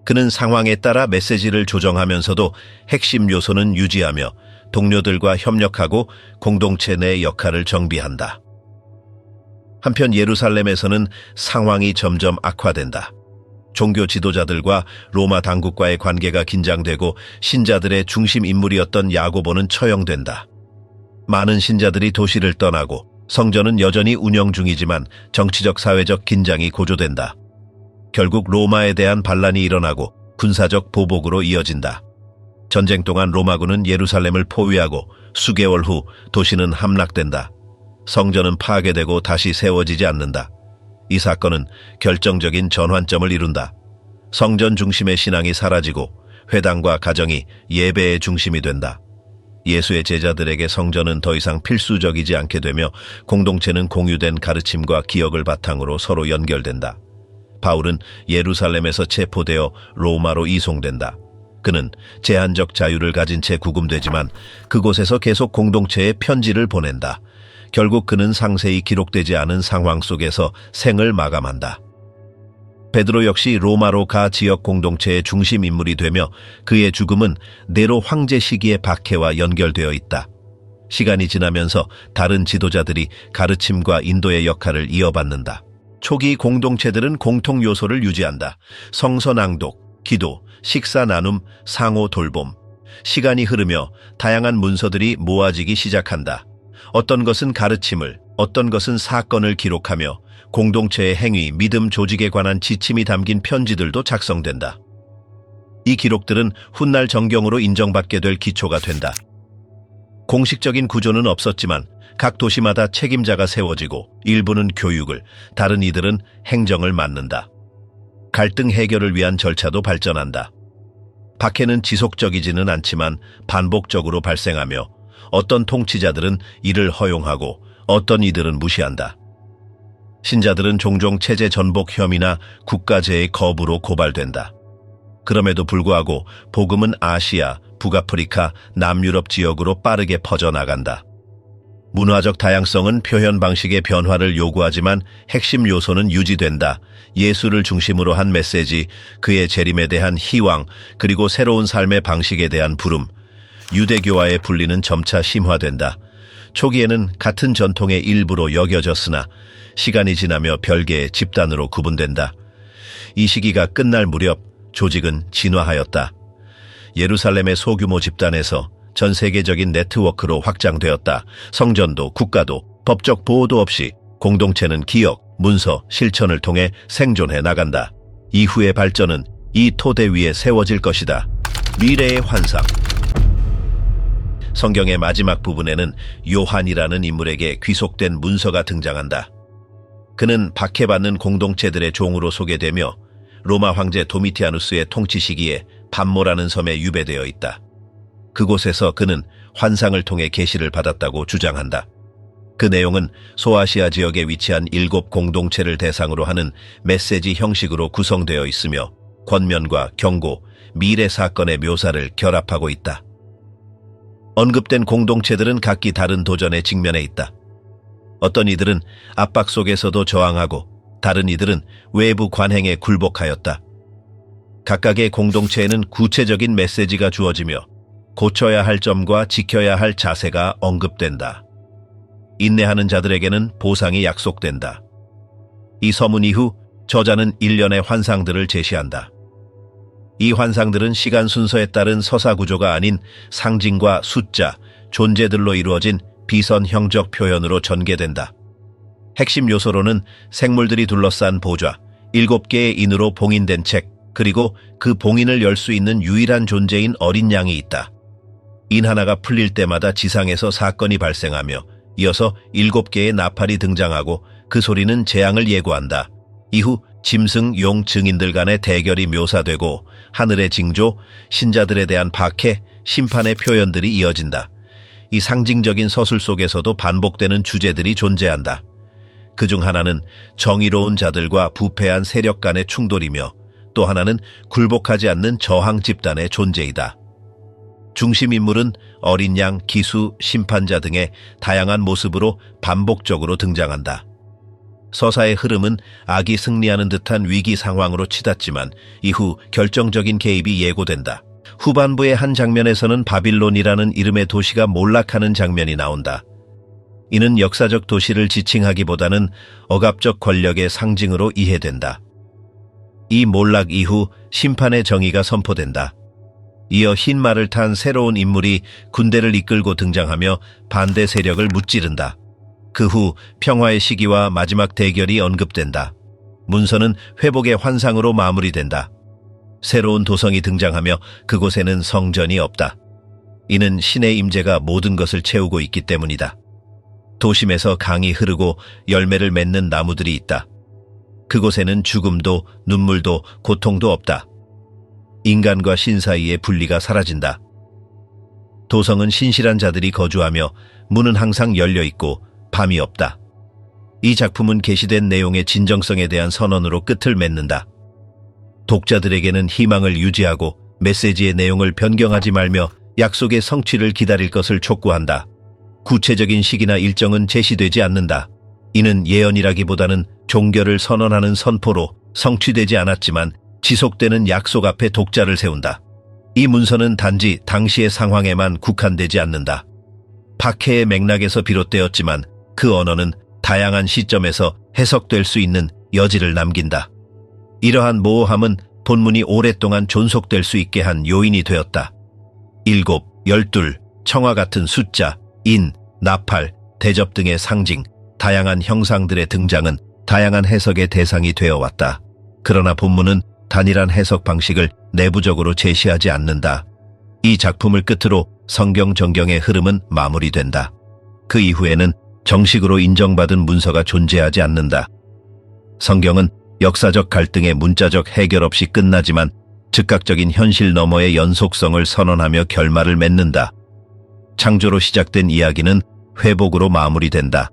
그는 상황에 따라 메시지를 조정하면서도 핵심 요소는 유지하며 동료들과 협력하고 공동체 내 역할을 정비한다. 한편 예루살렘에서는 상황이 점점 악화된다. 종교 지도자들과 로마 당국과의 관계가 긴장되고 신자들의 중심 인물이었던 야고보는 처형된다. 많은 신자들이 도시를 떠나고 성전은 여전히 운영 중이지만 정치적 사회적 긴장이 고조된다. 결국 로마에 대한 반란이 일어나고 군사적 보복으로 이어진다. 전쟁 동안 로마군은 예루살렘을 포위하고 수개월 후 도시는 함락된다. 성전은 파괴되고 다시 세워지지 않는다. 이 사건은 결정적인 전환점을 이룬다. 성전 중심의 신앙이 사라지고 회당과 가정이 예배의 중심이 된다. 예수의 제자들에게 성전은 더 이상 필수적이지 않게 되며 공동체는 공유된 가르침과 기억을 바탕으로 서로 연결된다. 바울은 예루살렘에서 체포되어 로마로 이송된다. 그는 제한적 자유를 가진 채 구금되지만 그곳에서 계속 공동체에 편지를 보낸다. 결국 그는 상세히 기록되지 않은 상황 속에서 생을 마감한다. 베드로 역시 로마로 가 지역 공동체의 중심 인물이 되며 그의 죽음은 네로 황제 시기의 박해와 연결되어 있다. 시간이 지나면서 다른 지도자들이 가르침과 인도의 역할을 이어받는다. 초기 공동체들은 공통 요소를 유지한다. 성서 낭독, 기도, 식사 나눔, 상호 돌봄. 시간이 흐르며 다양한 문서들이 모아지기 시작한다. 어떤 것은 가르침을, 어떤 것은 사건을 기록하며 공동체의 행위, 믿음, 조직에 관한 지침이 담긴 편지들도 작성된다. 이 기록들은 훗날 정경으로 인정받게 될 기초가 된다. 공식적인 구조는 없었지만 각 도시마다 책임자가 세워지고 일부는 교육을, 다른 이들은 행정을 맡는다. 갈등 해결을 위한 절차도 발전한다. 박해는 지속적이지는 않지만 반복적으로 발생하며 어떤 통치자들은 이를 허용하고 어떤 이들은 무시한다. 신자들은 종종 체제 전복 혐의나 국가재해 거부로 고발된다. 그럼에도 불구하고 복음은 아시아, 북아프리카, 남유럽 지역으로 빠르게 퍼져나간다. 문화적 다양성은 표현 방식의 변화를 요구하지만 핵심 요소는 유지된다. 예수를 중심으로 한 메시지, 그의 재림에 대한 희망, 그리고 새로운 삶의 방식에 대한 부름, 유대교와의 분리는 점차 심화된다. 초기에는 같은 전통의 일부로 여겨졌으나 시간이 지나며 별개의 집단으로 구분된다. 이 시기가 끝날 무렵 조직은 진화하였다. 예루살렘의 소규모 집단에서 전 세계적인 네트워크로 확장되었다. 성전도 국가도 법적 보호도 없이 공동체는 기억, 문서, 실천을 통해 생존해 나간다. 이후의 발전은 이 토대 위에 세워질 것이다. 미래의 환상. 성경의 마지막 부분에는 요한이라는 인물에게 귀속된 문서가 등장한다. 그는 박해받는 공동체들의 종으로 소개되며 로마 황제 도미티아누스의 통치 시기에 반모라는 섬에 유배되어 있다. 그곳에서 그는 환상을 통해 계시를 받았다고 주장한다. 그 내용은 소아시아 지역에 위치한 7 공동체를 대상으로 하는 메시지 형식으로 구성되어 있으며 권면과 경고, 미래 사건의 묘사를 결합하고 있다. 언급된 공동체들은 각기 다른 도전에 직면해 있다. 어떤 이들은 압박 속에서도 저항하고 다른 이들은 외부 관행에 굴복하였다. 각각의 공동체에는 구체적인 메시지가 주어지며 고쳐야 할 점과 지켜야 할 자세가 언급된다. 인내하는 자들에게는 보상이 약속된다. 이 서문 이후 저자는 일련의 환상들을 제시한다. 이 환상들은 시간 순서에 따른 서사 구조가 아닌 상징과 숫자, 존재들로 이루어진 비선형적 표현으로 전개된다. 핵심 요소로는 생물들이 둘러싼 보좌, 7개의 인으로 봉인된 책, 그리고 그 봉인을 열 수 있는 유일한 존재인 어린 양이 있다. 인 하나가 풀릴 때마다 지상에서 사건이 발생하며 이어서 7개의 나팔이 등장하고 그 소리는 재앙을 예고한다. 이후 짐승, 용, 증인들 간의 대결이 묘사되고 하늘의 징조, 신자들에 대한 박해, 심판의 표현들이 이어진다. 이 상징적인 서술 속에서도 반복되는 주제들이 존재한다. 그중 하나는 정의로운 자들과 부패한 세력 간의 충돌이며 또 하나는 굴복하지 않는 저항 집단의 존재이다. 중심 인물은 어린 양, 기수, 심판자 등의 다양한 모습으로 반복적으로 등장한다. 서사의 흐름은 악이 승리하는 듯한 위기 상황으로 치닫지만 이후 결정적인 개입이 예고된다. 후반부의 한 장면에서는 바빌론이라는 이름의 도시가 몰락하는 장면이 나온다. 이는 역사적 도시를 지칭하기보다는 억압적 권력의 상징으로 이해된다. 이 몰락 이후 심판의 정의가 선포된다. 이어 흰 말을 탄 새로운 인물이 군대를 이끌고 등장하며 반대 세력을 무찌른다. 그 후 평화의 시기와 마지막 대결이 언급된다. 문서는 회복의 환상으로 마무리된다. 새로운 도성이 등장하며 그곳에는 성전이 없다. 이는 신의 임재가 모든 것을 채우고 있기 때문이다. 도심에서 강이 흐르고 열매를 맺는 나무들이 있다. 그곳에는 죽음도 눈물도 고통도 없다. 인간과 신 사이의 분리가 사라진다. 도성은 신실한 자들이 거주하며 문은 항상 열려있고 밤이 없다. 이 작품은 게시된 내용의 진정성에 대한 선언으로 끝을 맺는다. 독자들에게는 희망을 유지하고 메시지의 내용을 변경하지 말며 약속의 성취를 기다릴 것을 촉구한다. 구체적인 시기나 일정은 제시되지 않는다. 이는 예언이라기보다는 종교를 선언하는 선포로 성취되지 않았지만 지속되는 약속 앞에 독자를 세운다. 이 문서는 단지 당시의 상황에만 국한되지 않는다. 박해의 맥락에서 비롯되었지만 그 언어는 다양한 시점에서 해석될 수 있는 여지를 남긴다. 이러한 모호함은 본문이 오랫동안 존속될 수 있게 한 요인이 되었다. 7, 12, 청화 같은 숫자, 인, 나팔, 대접 등의 상징, 다양한 형상들의 등장은 다양한 해석의 대상이 되어 왔다. 그러나 본문은 단일한 해석 방식을 내부적으로 제시하지 않는다. 이 작품을 끝으로 성경 전경의 흐름은 마무리된다. 그 이후에는 정식으로 인정받은 문서가 존재하지 않는다. 성경은 역사적 갈등의 문자적 해결 없이 끝나지만 즉각적인 현실 너머의 연속성을 선언하며 결말을 맺는다. 창조로 시작된 이야기는 회복으로 마무리된다.